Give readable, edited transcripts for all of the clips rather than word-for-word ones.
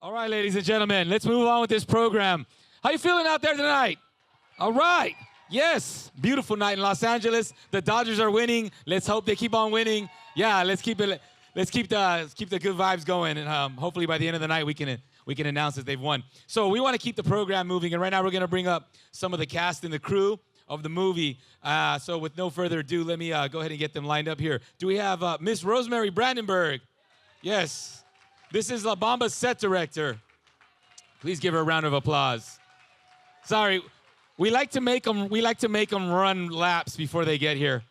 All right, ladies and gentlemen, let's move on with this program. How you feeling out there tonight? All right. Yes, beautiful night in Los Angeles. The Dodgers are winning. Let's hope they keep on winning. Yeah, let's keep the good vibes going, and hopefully by the end of the night we can announce that they've won. So we want to keep the program moving, and right now we're going to bring up some of the cast and the crew of the movie. So with no further ado, let me go ahead and get them lined up here. Do we have Miss Rosemary Brandenburg? Yes. This is La Bamba's set director. Please give her a round of applause. Sorry, we like to make them run laps before they get here.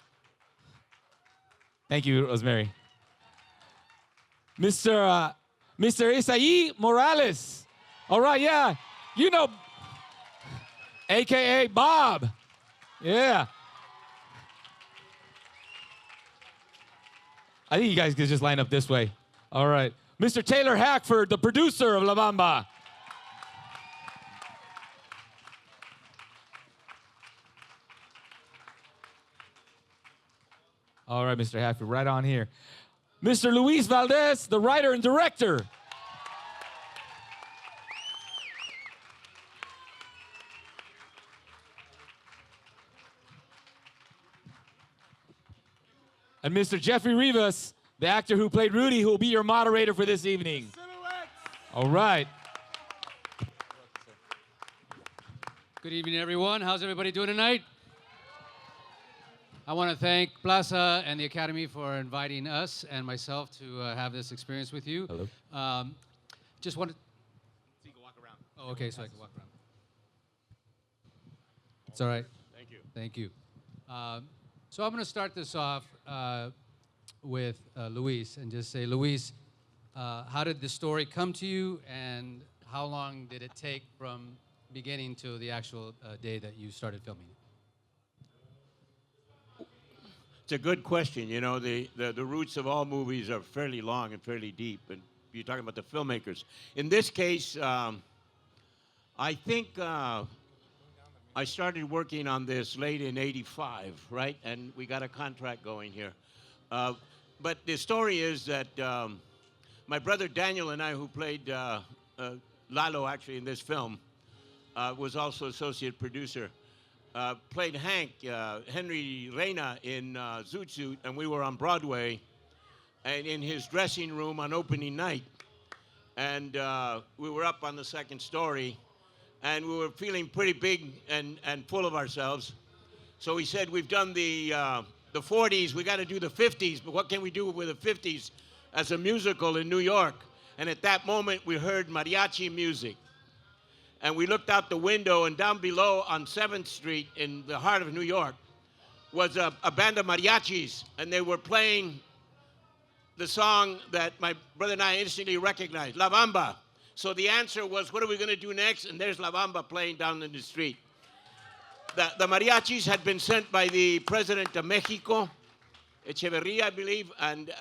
Thank you, Rosemary. Mr. Isai Morales. All right, yeah. You know, AKA Bob. Yeah. I think you guys could just line up this way. All right. Mr. Taylor Hackford, the producer of La Bamba. All right, Mr. Hackford, right on here. Mr. Luis Valdez, the writer and director. And Mr. Jeffrey Rivas, the actor who played Rudy, who will be your moderator for this evening. All right. Good evening, everyone. How's everybody doing tonight? I want to thank Plaza and the Academy for inviting us and myself to have this experience with you. Hello. Just wanted... So you can walk around. Oh, okay, so I can walk around. It's all right. Thank you. Thank you. So I'm going to start this off with Luis and just say, Luis, how did the story come to you, and how long did it take from beginning to the actual day that you started filming? It's a good question. You know, the roots of all movies are fairly long and fairly deep, and you're talking about the filmmakers. In this case, I think I started working on this late in '85, right? And we got a contract going here. But the story is that my brother Daniel and I, who played Lalo actually in this film, was also associate producer. Played Hank, Henry Reina in Zoot Suit, and we were on Broadway and in his dressing room on opening night. And we were up on the second story, and we were feeling pretty big and full of ourselves. So he said, we've done the 40s, we got to do the 50s, but what can we do with the 50s as a musical in New York? And at that moment, we heard mariachi music. And we looked out the window, and down below on 7th Street in the heart of New York was a band of mariachis, and they were playing the song that my brother and I instantly recognized, La Bamba. So the answer was, what are we going to do next? And there's La Bamba playing down in the street. The mariachis had been sent by the president of Mexico, Echeverria, I believe, and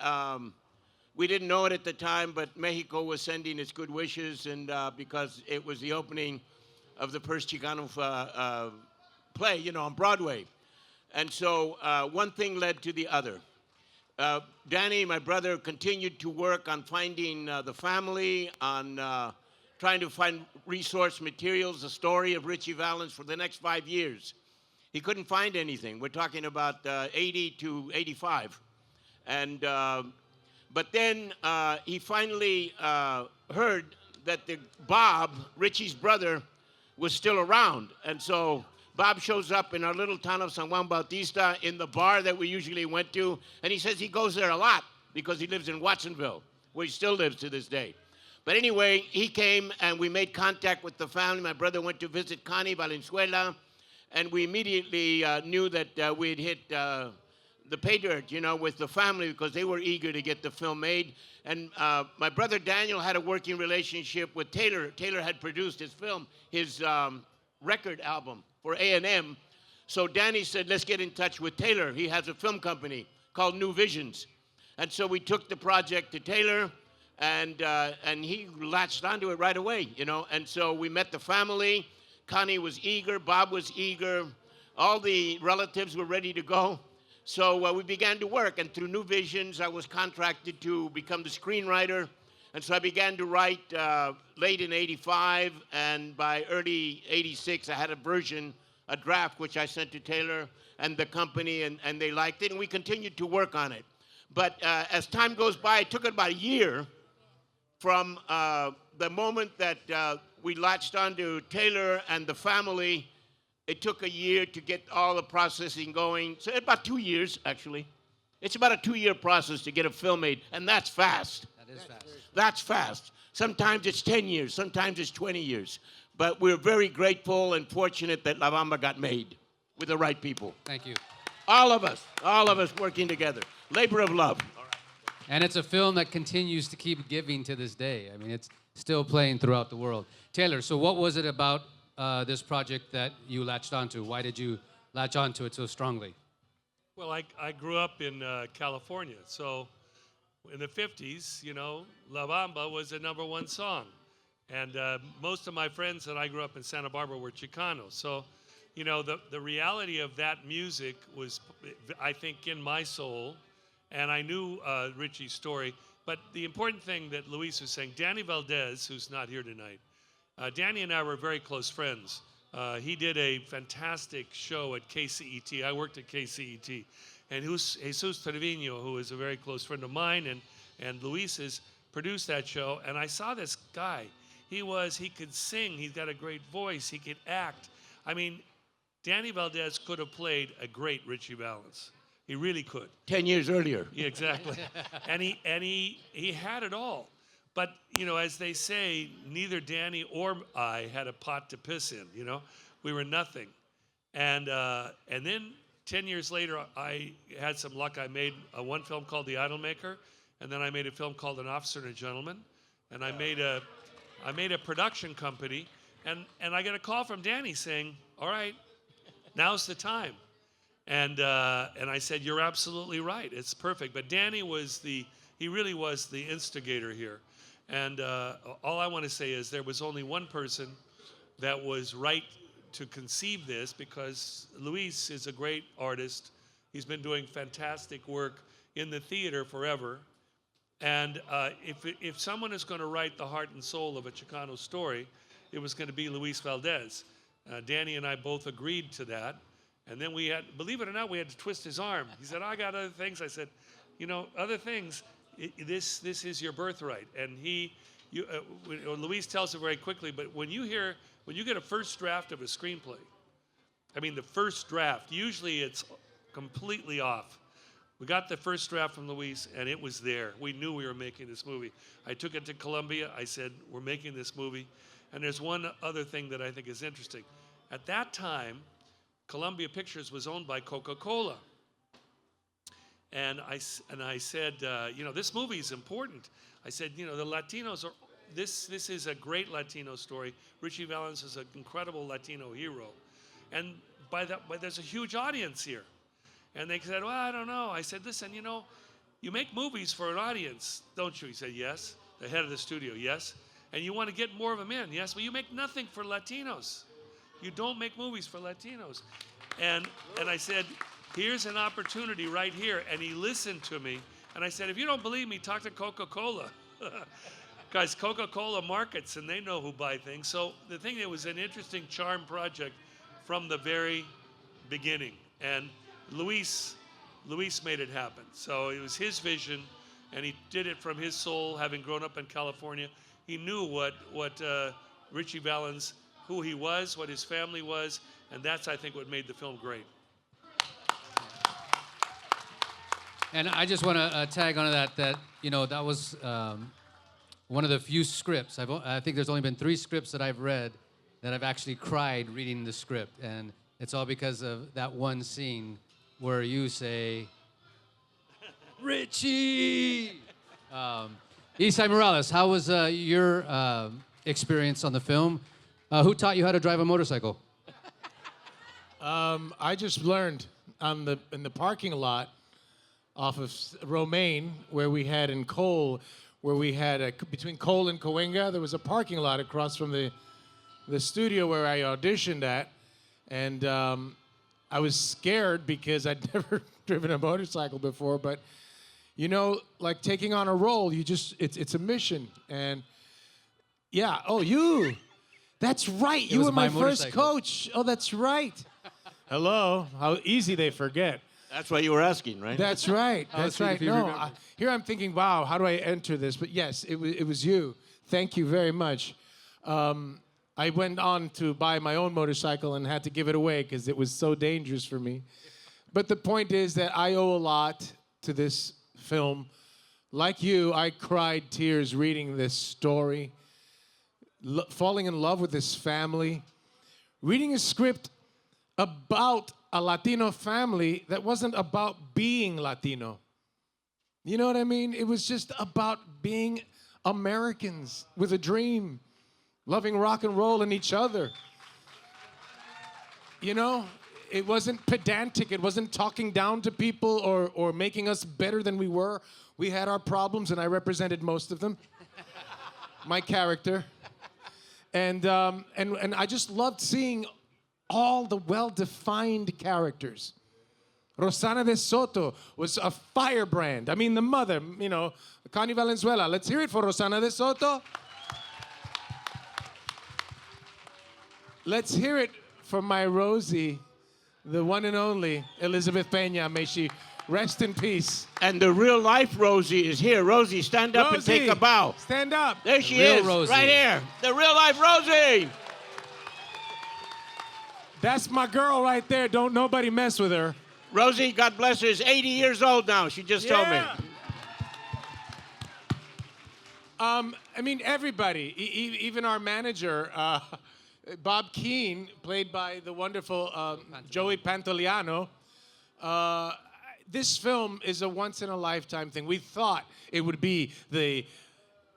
we didn't know it at the time, but Mexico was sending its good wishes, and because it was the opening of the first Chicano play, you know, on Broadway. And so one thing led to the other. Danny, my brother, continued to work on finding the family, on trying to find resource materials, the story of Richie Valens for the next 5 years. He couldn't find anything. We're talking about 80 to 85. And but then he finally heard that Bob, Richie's brother, was still around. And so Bob shows up in our little town of San Juan Bautista in the bar that we usually went to. And he says he goes there a lot because he lives in Watsonville, where he still lives to this day. But anyway, he came and we made contact with the family. My brother went to visit Connie Valenzuela. And we immediately knew that we had hit the pay dirt, you know, with the family, because they were eager to get the film made. And my brother Daniel had a working relationship with Taylor. Taylor had produced his film, his record album for A&M. So Danny said, let's get in touch with Taylor. He has a film company called New Visions. And so we took the project to Taylor, and he latched onto it right away, you know. And so we met the family. Connie was eager, Bob was eager, all the relatives were ready to go. So we began to work, and through New Visions, I was contracted to become the screenwriter And so I began to write late in 85, and by early 86, I had a version, a draft, which I sent to Taylor and the company, and they liked it, and we continued to work on it. But as time goes by, it took about a year from the moment that we latched onto Taylor and the family. It took a year to get all the processing going. So about 2 years, actually. It's about a 2-year process to get a film made, and that's fast. That is fast. That's fast. Sometimes it's 10 years, sometimes it's 20 years. But we're very grateful and fortunate that La Bamba got made with the right people. Thank you. All of us working together. Labor of love. And it's a film that continues to keep giving to this day. I mean, it's still playing throughout the world. Taylor, so what was it about this project that you latched onto? Why did you latch onto it so strongly? Well, I grew up in California, so in the 50s, you know, La Bamba was the #1 song. And most of my friends that I grew up in Santa Barbara were Chicanos. So, you know, the reality of that music was, I think, in my soul. And I knew Richie's story. But the important thing that Luis was saying, Danny Valdez, who's not here tonight, Danny and I were very close friends. He did a fantastic show at KCET. I worked at KCET. And Jesus Trevino, who is a very close friend of mine, and Luis's, produced that show. And I saw this guy. He could sing. He's got a great voice. He could act. I mean, Danny Valdez could have played a great Richie Valens. He really could. 10 years earlier. Yeah, exactly. and he had it all. But, you know, as they say, neither Danny or I had a pot to piss in, you know. We were nothing. And then 10 years later, I had some luck. I made one film called The Idolmaker, and then I made a film called An Officer and a Gentleman. And I made a production company, and I got a call from Danny saying, all right, now's the time. And I said, you're absolutely right. It's perfect. But Danny he really was the instigator here. And all I want to say is there was only one person that was right to conceive this, because Luis is a great artist. He's been doing fantastic work in the theater forever. And if someone is going to write the heart and soul of a Chicano story, it was going to be Luis Valdez. Danny and I both agreed to that. And then we had, believe it or not, we had to twist his arm. He said, I got other things. I said, you know, other things, this is your birthright. And Luis tells it very quickly, but when you get a first draft of a screenplay, I mean the first draft, usually it's completely off. We got the first draft from Luis, and it was there. We knew we were making this movie. I took it to Columbia. I said, we're making this movie. And there's one other thing that I think is interesting. At that time, Columbia Pictures was owned by Coca-Cola. And I said, you know, this movie is important. I said, you know, the Latinos are, this is a great Latino story. Richie Valens is an incredible Latino hero. And there's a huge audience here. And they said, well, I don't know. I said, listen, you know, you make movies for an audience, don't you? He said, yes. The head of the studio, yes. And you want to get more of them in, yes. Well, you make nothing for Latinos. You don't make movies for Latinos. And I said, here's an opportunity right here. And he listened to me. And I said, if you don't believe me, talk to Coca-Cola. Guys, Coca-Cola markets, and they know who buy things. So the thing, it was an interesting charm project from the very beginning. And Luis made it happen. So it was his vision, and he did it from his soul, having grown up in California. He knew what Richie Valens, who he was, what his family was, and that's, I think, what made the film great. And I just want to tag on to that you know, that was one of the few scripts. I think there's only been 3 scripts that I've read that I've actually cried reading the script, and it's all because of that one scene where you say, Richie! Isai Morales, how was your experience on the film? Who taught you how to drive a motorcycle? I just learned in the parking lot off of Romaine, where we had in Cole, where we had between Cole and Cahuenga, there was a parking lot across from the studio where I auditioned at, and I was scared because I'd never driven a motorcycle before, but you know, like taking on a role, it's a mission. And yeah, oh, you. That's right. You was were my my first motorcycle. coach. Oh, that's right. Hello. How easy they forget. That's what you were asking, right? That's right. That's see if right. you No, remember. here I'm thinking, wow, how do I enter this? But yes, it was you. Thank you very much. I went on to buy my own motorcycle and had to give it away because it was so dangerous for me. But the point is that I owe a lot to this film. Like you, I cried tears reading this story, falling in love with this family, reading a script about a Latino family that wasn't about being Latino. You know what I mean? It was just about being Americans with a dream, loving rock and roll and each other. You know, it wasn't pedantic. It wasn't talking down to people or making us better than we were. We had our problems, and I represented most of them. My character. And I just loved seeing all the well-defined characters. Rosana de Soto was a firebrand. I mean, the mother, you know, Connie Valenzuela. Let's hear it for Rosana de Soto. Let's hear it for my Rosie, the one and only Elizabeth Peña. May she rest in peace. And the real life Rosie is here. Rosie, stand up and take a bow. Stand up. There she real is, Rosie. right here. The real life Rosie. That's my girl right there. Don't nobody mess with her. Rosie, God bless her, is 80 years old now. She just told me. I mean, everybody, even our manager, Bob Keane, played by the wonderful Joey Pantoliano. This film is a once-in-a-lifetime thing. We thought it would be the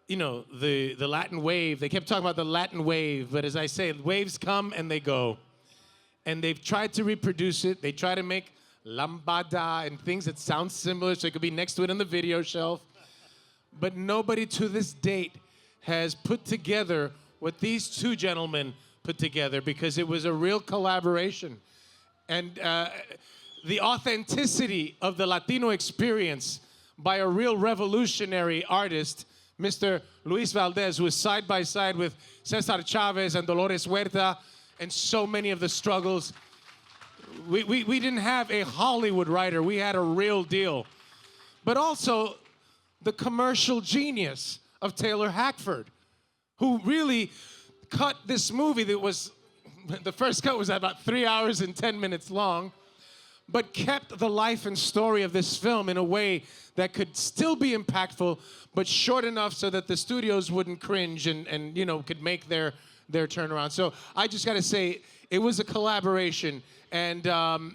Latin wave. They kept talking about the Latin wave, but as I say, waves come and they go. And they've tried to reproduce it. They try to make lambada and things that sound similar so it could be next to it on the video shelf. But nobody to this date has put together what these two gentlemen put together, because it was a real collaboration. And the authenticity of the Latino experience by a real revolutionary artist, Mr. Luis Valdez, who was side by side with Cesar Chavez and Dolores Huerta, and so many of the struggles. We didn't have a Hollywood writer. We had a real deal. But also the commercial genius of Taylor Hackford, who really cut this movie that was, the first cut was about 3 hours and 10 minutes long, but kept the life and story of this film in a way that could still be impactful, but short enough so that the studios wouldn't cringe and you know, could make their turnaround. So I just got to say, it was a collaboration, and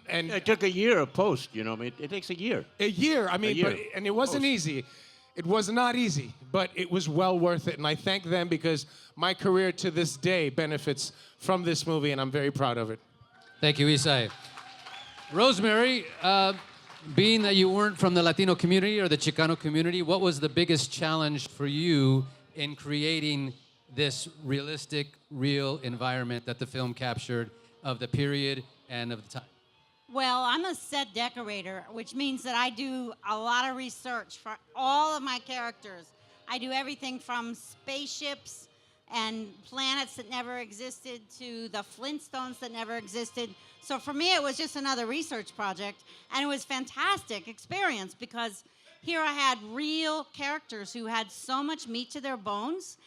It took a year of post, you know. I mean, it takes a year. a year. I mean, year. and it wasn't easy. It was not easy, but it was well worth it, and I thank them because my career to this day benefits from this movie, and I'm very proud of it. Thank you, Isai. Rosemary, being that you weren't from the Latino community or the Chicano community, what was the biggest challenge for you in creating this realistic, real environment that the film captured of the period and of the time? Well, I'm a set decorator, which means that I do a lot of research for all of my characters. I do everything from spaceships and planets that never existed to the Flintstones that never existed. So for me, it was just another research project, and it was a fantastic experience because here I had real characters who had so much meat to their bones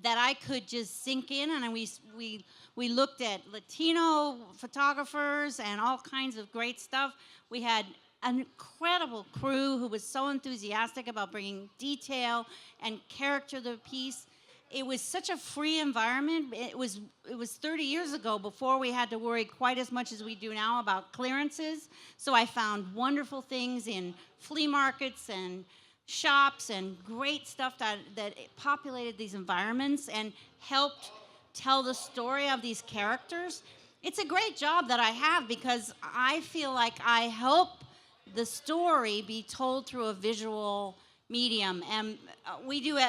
that I could just sink in, and we looked at Latino photographers and all kinds of great stuff. We had an incredible crew who was so enthusiastic about bringing detail and character to the piece. It was such a free environment. It was 30 years ago, before we had to worry quite as much as we do now about clearances. So I found wonderful things in flea markets and shops and great stuff that populated these environments and helped tell the story of these characters. It's a great job that I have because I feel like I help the story be told through a visual medium. And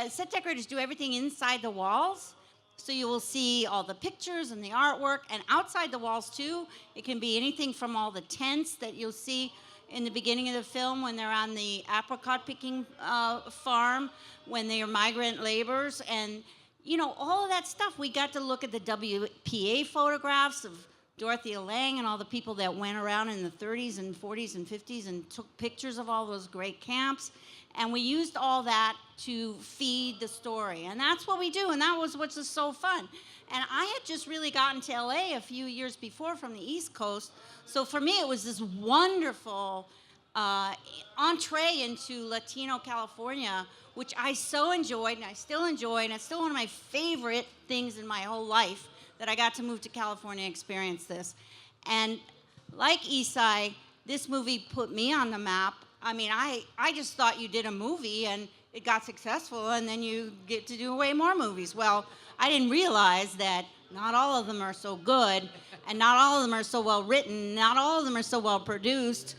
set decorators do everything inside the walls. So you will see all the pictures and the artwork, and outside the walls too. It can be anything from all the tents that you'll see. in the beginning of the film when they're on the apricot picking farm, when they are migrant laborers, and all of that stuff. We got to look at the WPA photographs of Dorothea Lange and all the people that went around in the 30s and 40s and 50s and took pictures of all those great camps. And we used all that to feed the story. And that's what we do, and that was what's just so fun. And I had just really gotten to LA a few years before from the East Coast. So for me, it was this wonderful entree into Latino California, which I so enjoyed, and I still enjoy, and it's still one of my favorite things in my whole life that I got to move to California and experience this. And like Isai, this movie put me on the map. I mean, I just thought you did a movie and it got successful and then you get to do way more movies. Well, I didn't realize that not all of them are so good and not all of them are so well written, not all of them are so well produced.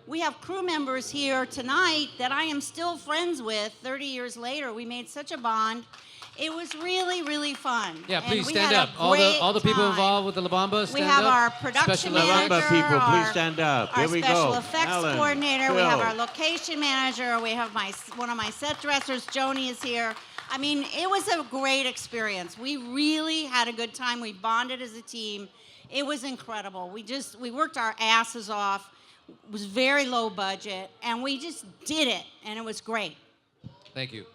We have crew members here tonight that I am still friends with 30 years later. We made such a bond. It was really, really fun. Yeah, And please we stand had up. a All the great people time. involved with the La Bamba, stand We have up. our production Special manager, La Bamba people, please our- stand up. our Here we special go. effects Alan, coordinator. We have Phil. our location manager. We have one of my set dressers. Joni is here. I mean, it was a great experience. We really had a good time. We bonded as a team. It was incredible. We worked our asses off. It was very low budget, and we just did it, and it was great. Thank you.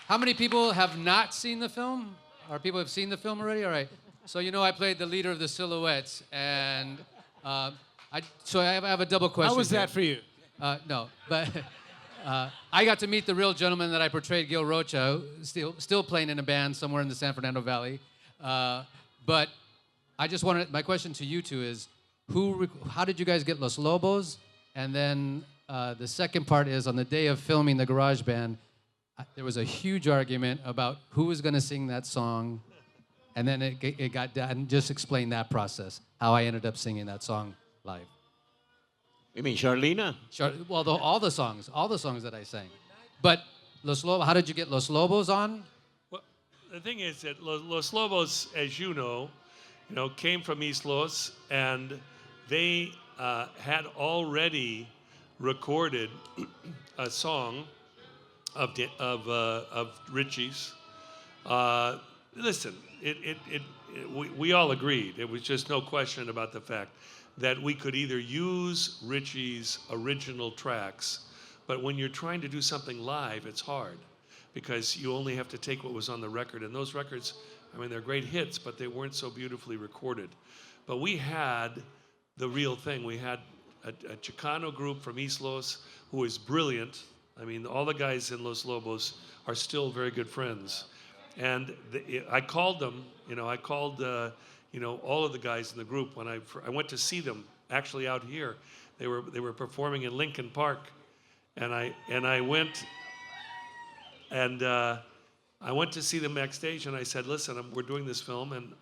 How many people have not seen the film? Or people have seen the film already? All right. So I played the leader of the Silhouettes, and I have a double question. How was here. that for you? No, but I got to meet the real gentleman that I portrayed, Gil Rocha, still playing in a band somewhere in the San Fernando Valley. But I just wanted, my question to you two is, how did you guys get Los Lobos? And then the second part is, on the day of filming the Garage Band, there was a huge argument about who was going to sing that song, and then it got done. Just explain that process, how I ended up singing that song live. You mean Charlena? Sure. Well, all the songs that I sang. But Los Lobos, how did you get Los Lobos on? Well, the thing is that Los Lobos, as you know, came from East Los, and they had already recorded a song of Richie's. Listen, we all agreed. It was just no question about the fact that we could either use Richie's original tracks, but when you're trying to do something live, it's hard because you only have to take what was on the record. And those records, I mean, they're great hits, but they weren't so beautifully recorded. But we had the real thing. We had a Chicano group from East Los who is brilliant. I mean, all the guys in Los Lobos are still very good friends. And I called them, I called, all of the guys in the group when I went to see them actually out here. They were performing in Lincoln Park. And I went to see them backstage, and I said, listen, we're doing this film, and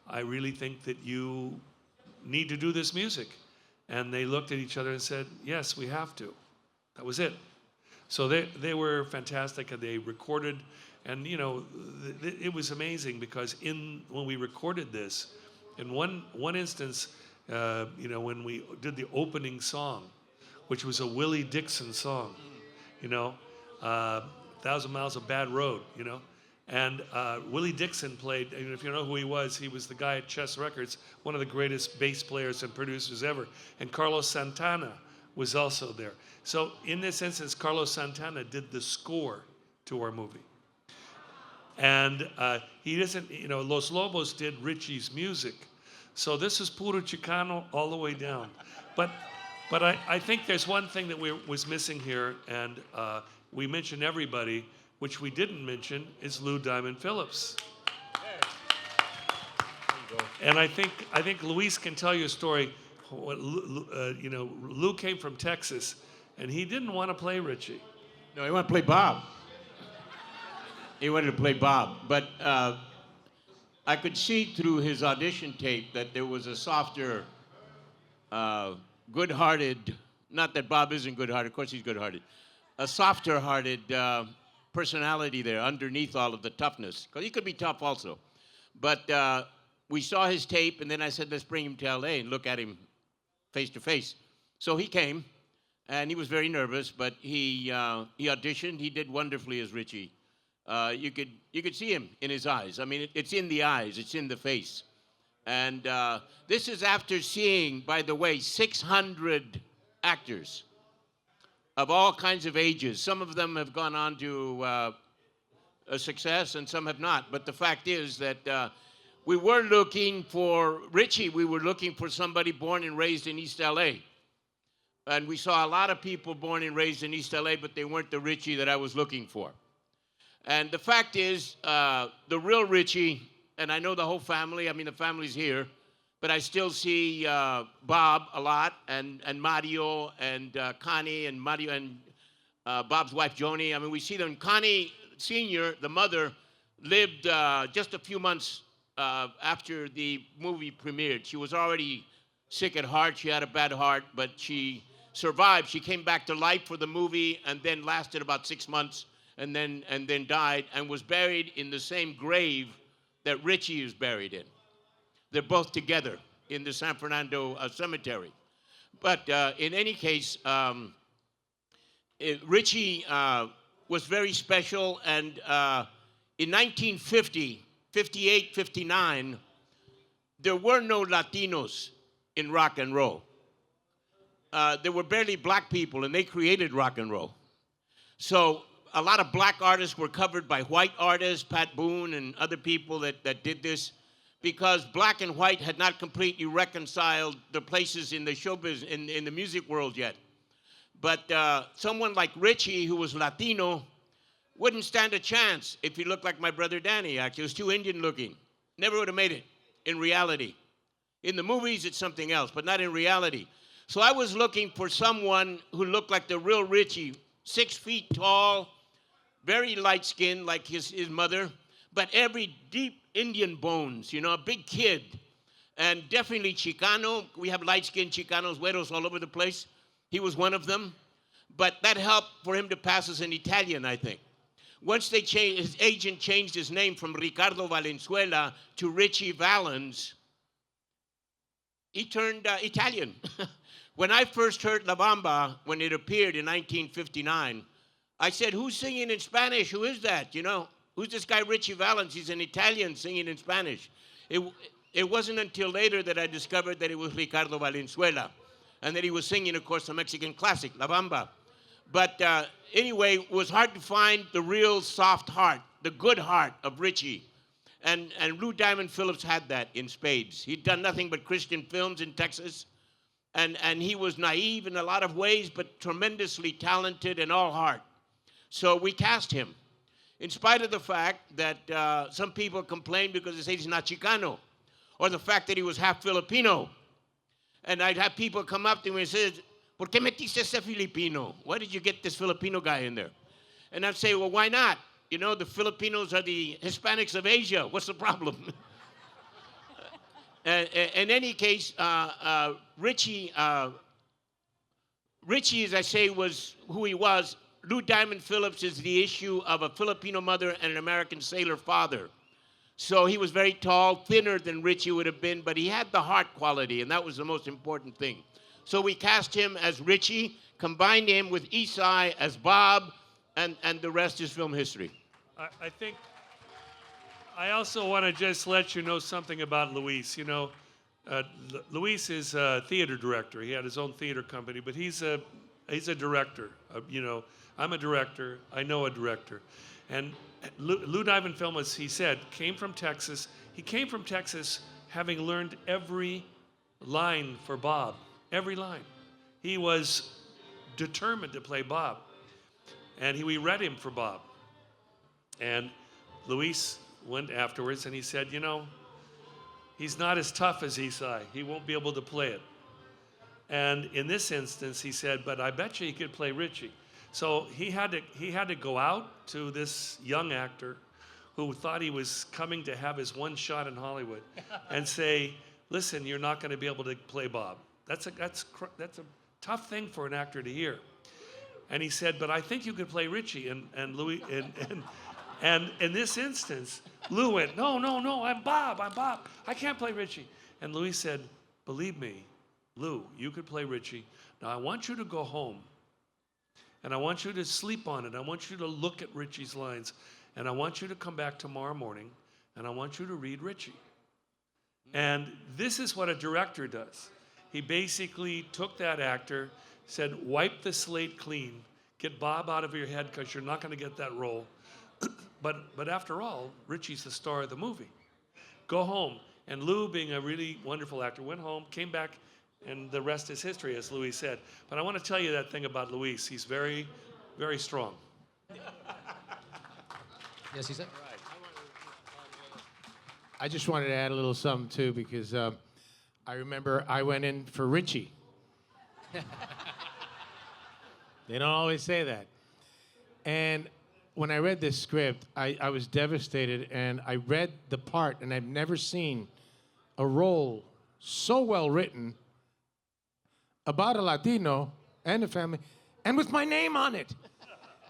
I really think that you need to do this music. And they looked at each other and said, yes, we have to. That was it. So they were fantastic, and they recorded, and it was amazing because when we recorded this, in one instance, when we did the opening song, which was a Willie Dixon song, 1,000 Miles of Bad Road, and Willie Dixon played, and if you know who he was the guy at Chess Records, one of the greatest bass players and producers ever, and Carlos Santana was also there. So in this instance, Carlos Santana did the score to our movie. And he doesn't, Los Lobos did Richie's music. So this is puro Chicano all the way down. But I think there's one thing that was missing here, and we mentioned everybody, which we didn't mention, is Lou Diamond Phillips. And I think Luis can tell you a story. Lou came from Texas, and he didn't want to play Richie. No, he wanted to play Bob. He wanted to play Bob. But I could see through his audition tape that there was a softer, good-hearted, not that Bob isn't good-hearted, of course he's good-hearted, a softer-hearted personality there underneath all of the toughness. Because he could be tough also. But we saw his tape, and then I said, let's bring him to L.A. and look at him face to face. So he came, and he was very nervous, but he auditioned. He did wonderfully as Richie. You could see him in his eyes. I mean, it's in the eyes. It's in the face. And this is after seeing, by the way, 600 actors of all kinds of ages. Some of them have gone on to a success, and some have not. But the fact is that we were looking for Richie. We were looking for somebody born and raised in East LA. And we saw a lot of people born and raised in East LA, but they weren't the Richie that I was looking for. And the fact is, the real Richie, and I know the whole family, I mean, the family's here, but I still see Bob a lot, and Mario, and Connie, and Mario, and Bob's wife, Joni. I mean, we see them. Connie Sr., the mother, lived just a few months after the movie premiered. She was already sick at heart. She had a bad heart, but she survived. She came back to life for the movie and then lasted about 6 months and then died and was buried in the same grave that Richie is buried in. They're both together in the San Fernando cemetery. But in any case, Richie was very special, and in 1950, 58, 59, there were no Latinos in rock and roll. There were barely black people, and they created rock and roll. So a lot of black artists were covered by white artists, Pat Boone and other people that did this, because black and white had not completely reconciled their places in the showbiz, in the music world yet. But someone like Richie, who was Latino, wouldn't stand a chance if he looked like my brother Danny. Actually, he was too Indian looking. Never would have made it in reality. In the movies, it's something else, but not in reality. So I was looking for someone who looked like the real Richie, 6 feet tall, very light-skinned like his mother, but every deep Indian bones, you know, a big kid. And definitely Chicano. We have light-skinned Chicanos, güeros all over the place. He was one of them. But that helped for him to pass as an Italian, I think. Once they changed, his agent changed his name from Ricardo Valenzuela to Richie Valens, he turned Italian. When I first heard La Bamba, when it appeared in 1959, I said, who's singing in Spanish? Who is that? You know, who's this guy Richie Valens? He's an Italian singing in Spanish. It wasn't until later that I discovered that it was Ricardo Valenzuela, and that he was singing, of course, a Mexican classic, La Bamba. But anyway, it was hard to find the real soft heart, the good heart of Richie. And Lou Diamond Phillips had that in spades. He'd done nothing but Christian films in Texas. And he was naive in a lot of ways, but tremendously talented and all heart. So we cast him, in spite of the fact that some people complained because they say he's not Chicano, or the fact that he was half Filipino. And I'd have people come up to me and say, ¿Por qué metiste ese Filipino? Why did you get this Filipino guy in there? And I'd say, well, why not? You know, the Filipinos are the Hispanics of Asia. What's the problem? In any case, Richie, as I say, was who he was. Lou Diamond Phillips is the issue of a Filipino mother and an American sailor father. So he was very tall, thinner than Richie would have been, but he had the heart quality, and that was the most important thing. So we cast him as Richie, combined him with Isai as Bob, and the rest is film history. I think I also want to just let you know something about Luis. You know, Luis is a theater director. He had his own theater company, but he's a director. You know, I'm a director. I know a director. And Lou Diamond Film, as he said, came from Texas. He came from Texas having learned every line for Bob, every line. He was determined to play Bob. And we read him for Bob. And Luis went afterwards and he said, you know, he's not as tough as Isai. He won't be able to play it. And in this instance, he said, but I bet you he could play Richie. So he had to go out to this young actor who thought he was coming to have his one shot in Hollywood and say, listen, you're not going to be able to play Bob. That's a tough thing for an actor to hear. And he said, but I think you could play Richie. And Louis and in this instance, Lou went, no, I'm Bob. I can't play Richie. And Louis said, believe me, Lou, you could play Richie. Now I want you to go home and I want you to sleep on it. I want you to look at Richie's lines and I want you to come back tomorrow morning and I want you to read Richie. And this is what a director does. He basically took that actor, said, wipe the slate clean, get Bob out of your head because you're not going to get that role. But after all, Richie's the star of the movie. Go home. And Lou, being a really wonderful actor, went home, came back, and the rest is history, as Luis said. But I want to tell you that thing about Luis. He's very, very strong. Yes, he said. I just wanted to add a little something too, because I remember I went in for Richie. They don't always say that. And when I read this script, I was devastated, and I read the part, and I've never seen a role so well written about a Latino and a family, and with my name on it.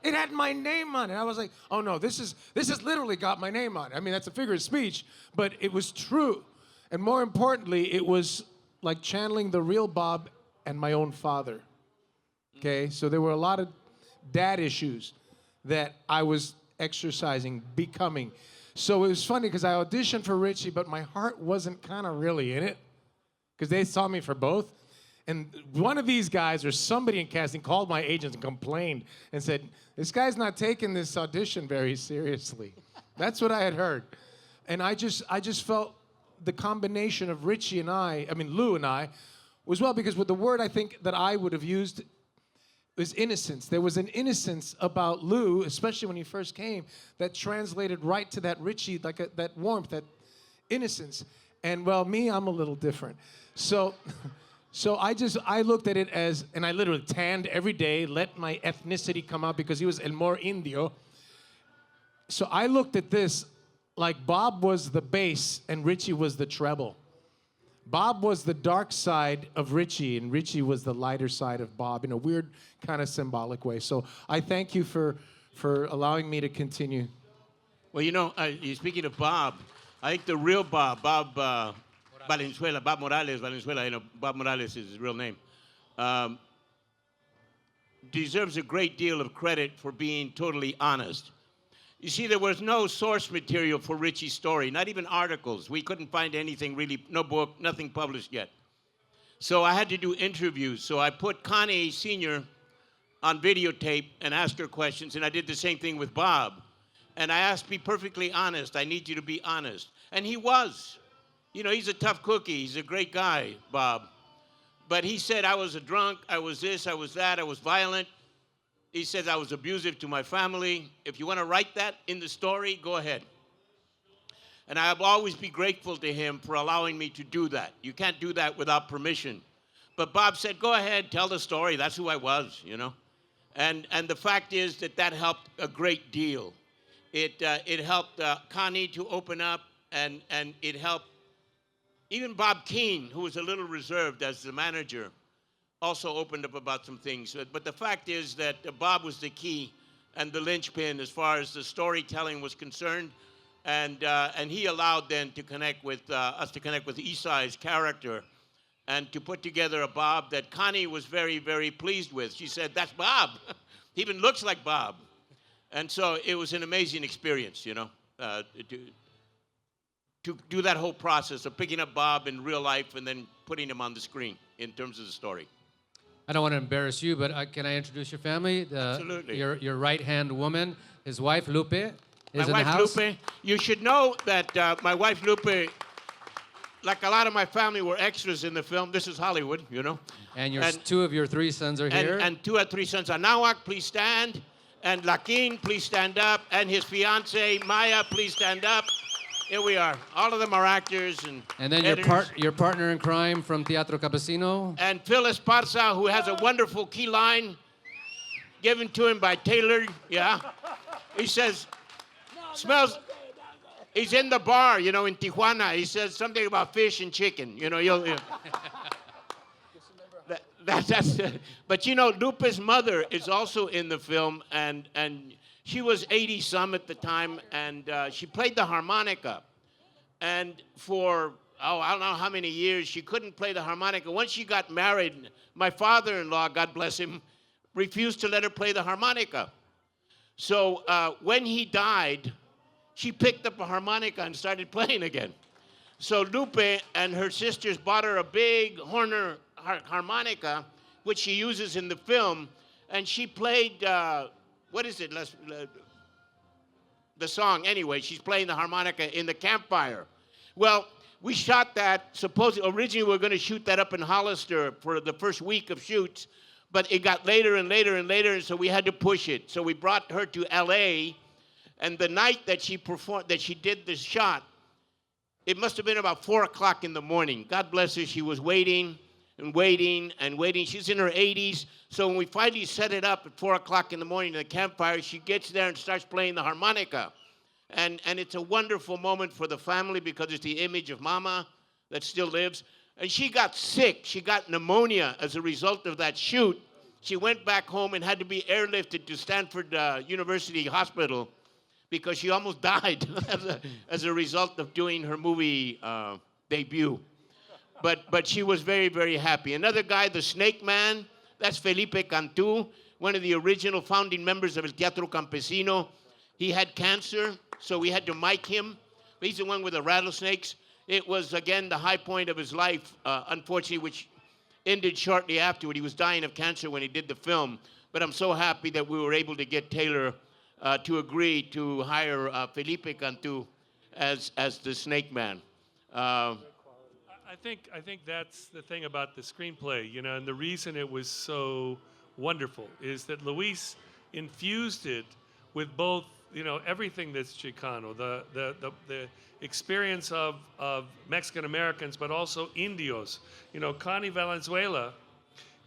It had my name on it. I was like, oh no, this has literally got my name on it. I mean, that's a figure of speech, but it was true. And more importantly, it was like channeling the real Bob and my own father. Okay, so there were a lot of dad issues that I was exercising, becoming. So it was funny because I auditioned for Richie, but my heart wasn't kind of really in it because they saw me for both. And one of these guys or somebody in casting called my agent and complained and said, this guy's not taking this audition very seriously. That's what I had heard. And I just felt the combination of Richie and Lou and I, was well, because with the word I think that I would have used was innocence. There was an innocence about Lou, especially when he first came, that translated right to that Richie, like that warmth, that innocence. And well, I'm a little different. So I looked at it as, and I literally tanned every day, let my ethnicity come out because he was el more indio. So I looked at this like Bob was the bass and Richie was the treble. Bob was the dark side of Richie and Richie was the lighter side of Bob in a weird kind of symbolic way. So I thank you for allowing me to continue. Well, speaking of Bob, I think the real Bob Valenzuela, Bob Morales Valenzuela, Bob Morales is his real name, deserves a great deal of credit for being totally honest. You see, there was no source material for Richie's story, not even articles. We couldn't find anything really, no book, nothing published yet. So I had to do interviews. So I put Connie Sr. on videotape and asked her questions, and I did the same thing with Bob. And I asked, be perfectly honest. I need you to be honest. And he was. He's a tough cookie. He's a great guy, Bob. But he said, I was a drunk, I was this, I was that, I was violent. He says I was abusive to my family. If you want to write that in the story, go ahead. And I'll always be grateful to him for allowing me to do that. You can't do that without permission. But Bob said, go ahead, tell the story. That's who I was, And the fact is that helped a great deal. It helped Connie to open up, and it helped even Bob Keane, who was a little reserved as the manager, also opened up about some things. But the fact is that Bob was the key and the linchpin as far as the storytelling was concerned. And he allowed then to connect with us to connect with Isai's character and to put together a Bob that Connie was very, very pleased with. She said, that's Bob. He even looks like Bob. And so it was an amazing experience, to do that whole process of picking up Bob in real life and then putting him on the screen in terms of the story. I don't want to embarrass you, but can I introduce your family? Absolutely. Your right-hand woman, his wife, Lupe, is my in the wife, house. Lupe, you should know that my wife, Lupe, like a lot of my family were extras in the film. This is Hollywood, And two of your three sons are here. And two or three sons. Anahuac, please stand. And Lakin, please stand up. And his fiance, Maya, please stand up. Here we are. All of them are actors and then editors. your partner in crime from Teatro Campesino. And Phil Esparza, who has a wonderful key line given to him by Taylor. Yeah. He says, smells. He's in the bar, in Tijuana. He says something about fish and chicken. But Lupe's mother is also in the film, and she was 80-some at the time, and she played the harmonica. And for I don't know how many years, she couldn't play the harmonica. Once she got married, my father-in-law, God bless him, refused to let her play the harmonica. So when he died, she picked up a harmonica and started playing again. So Lupe and her sisters bought her a big Horner harmonica, which she uses in the film, and she played, what is it? The song, anyway. She's playing the harmonica in the campfire. Well, we shot that, originally we were going to shoot that up in Hollister for the first week of shoots, but it got later and later and later, and so we had to push it. So we brought her to LA, and the night that she performed, that she did this shot, it must have been about 4 o'clock in the morning. God bless her, she was waiting and waiting and waiting. She's in her 80s, so when we finally set it up at 4 o'clock in the morning in the campfire, she gets there and starts playing the harmonica. And it's a wonderful moment for the family because it's the image of Mama that still lives. And she got sick. She got pneumonia as a result of that shoot. She went back home and had to be airlifted to Stanford University Hospital because she almost died as a result of doing her movie debut. But she was very, very happy. Another guy, the Snake Man, that's Felipe Cantú, one of the original founding members of El Teatro Campesino. He had cancer, so we had to mic him. He's the one with the rattlesnakes. It was, again, the high point of his life, unfortunately, which ended shortly afterward. He was dying of cancer when he did the film. But I'm so happy that we were able to get Taylor to agree to hire Felipe Cantú as the Snake Man. I think that's the thing about the screenplay, you know, and the reason it was so wonderful is that Luis infused it with both, you know, everything that's Chicano, the experience of Mexican Americans, but also Indios. You know, Connie Valenzuela,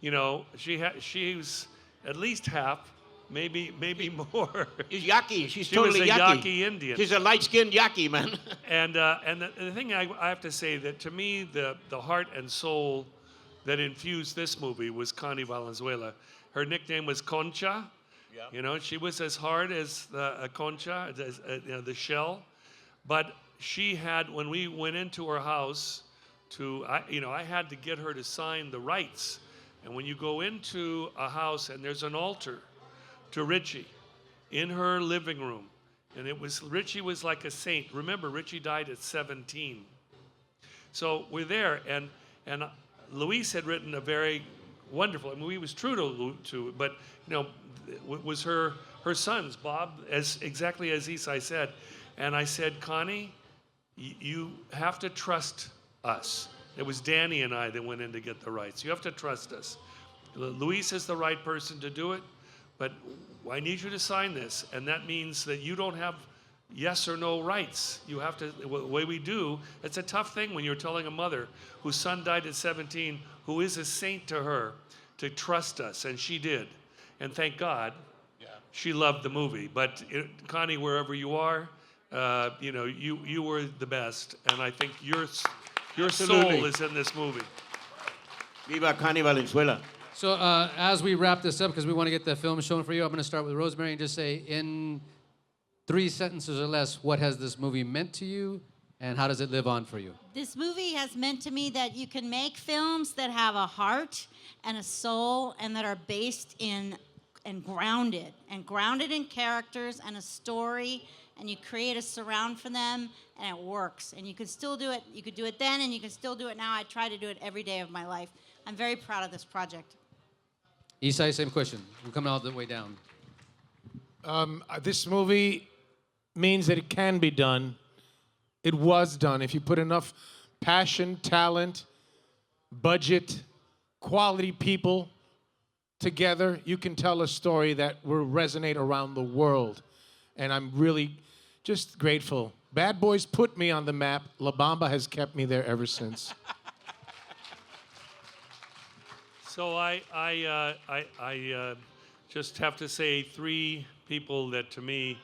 you know, she's at least half, maybe more. She's Yaqui. She's She totally was a Yaqui. Yaqui Indian. She's a light-skinned Yaqui, man. And the thing I have to say that to me the heart and soul that infused this movie was Connie Valenzuela. Her nickname was Concha. Yeah. You know, she was as hard as a concha, as you know, the shell. But she had, when we went into her house, I had to get her to sign the rights. And when you go into a house and there's an altar to Richie in her living room, and Richie was like a saint. Remember, Richie died at 17. So we're there, and Luis had written a very wonderful. I mean, he was true to, but you know, it was her sons, Bob, exactly as Isai said, and I said, Connie, you have to trust us. It was Danny and I that went in to get the rights. You have to trust us. Luis is the right person to do it, but I need you to sign this, and that means that you don't have yes or no rights. You have to, the way we do, it's a tough thing when you're telling a mother whose son died at 17, who is a saint to her, to trust us, and she did. And thank God, she loved the movie. But Connie, wherever you are, you know, you were the best, and I think your soul is in this movie. Viva Connie Valenzuela. So as we wrap this up, because we want to get the film shown for you, I'm going to start with Rosemary and just say, in 3 sentences or less, what has this movie meant to you, and how does it live on for you? This movie has meant to me that you can make films that have a heart and a soul and that are based in and grounded in characters and a story, and you create a surround for them, and it works. And you can still do it. You could do it then, and you can still do it now. I try to do it every day of my life. I'm very proud of this project. Isai, same question. We're coming all the way down. This movie means that it can be done. It was done. If you put enough passion, talent, budget, quality people together, you can tell a story that will resonate around the world. And I'm really just grateful. Bad Boys put me on the map. La Bamba has kept me there ever since. So I just have to say 3 people that to me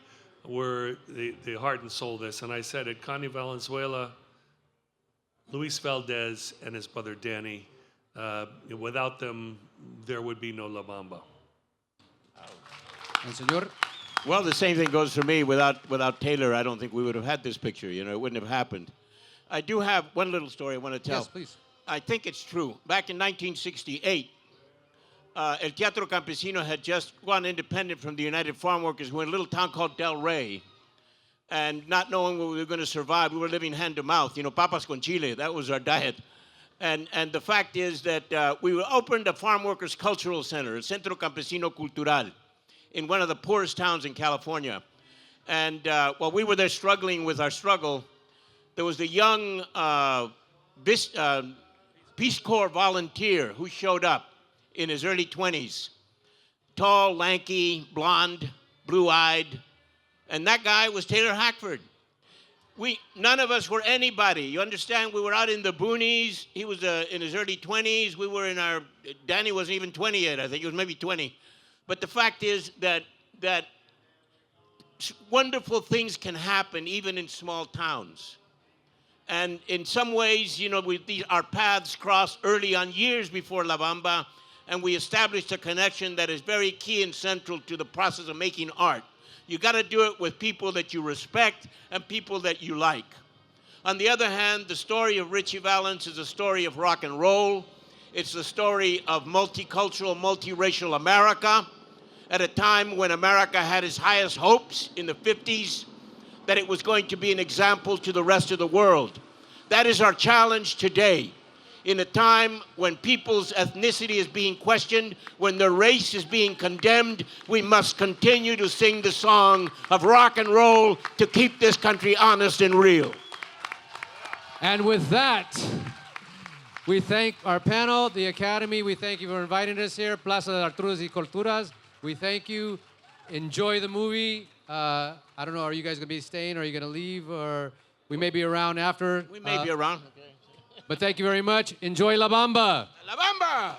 were the heart and soul of this, and I said it: Connie Valenzuela, Luis Valdez, and his brother Danny. Without them, there would be no La Bamba. And Señor? Well, the same thing goes for me. Without Taylor, I don't think we would have had this picture. You know, it wouldn't have happened. I do have one little story I want to tell. Yes, please. I think it's true. Back in 1968, El Teatro Campesino had just gone independent from the United Farm Workers. We were in a little town called Del Rey. And not knowing whether we were going to survive, we were living hand to mouth. You know, papas con chile, that was our diet. And the fact is that we opened a farm workers cultural center, el Centro Campesino Cultural, in one of the poorest towns in California. And while we were there struggling with our struggle, there was the young Peace Corps volunteer who showed up in his early 20s. Tall, lanky, blonde, blue-eyed. And that guy was Taylor Hackford. None of us were anybody. You understand? We were out in the boonies. He was in his early 20s. We were Danny wasn't even 20 yet. I think he was maybe 20. But the fact is that wonderful things can happen even in small towns. And in some ways, you know, our paths crossed early on, years before La Bamba, and we established a connection that is very key and central to the process of making art. You got to do it with people that you respect and people that you like. On the other hand, the story of Richie Valens is a story of rock and roll. It's the story of multicultural, multiracial America at a time when America had its highest hopes in the 50s, that it was going to be an example to the rest of the world. That is our challenge today. In a time when people's ethnicity is being questioned, when their race is being condemned, we must continue to sing the song of rock and roll to keep this country honest and real. And with that, we thank our panel, the Academy. We thank you for inviting us here, Plaza de Arturas y Culturas. We thank you. Enjoy the movie. I don't know, are you guys going to be staying? Or are you going to leave? Or we may be around after. We may be around. But thank you very much. Enjoy La Bamba. La Bamba!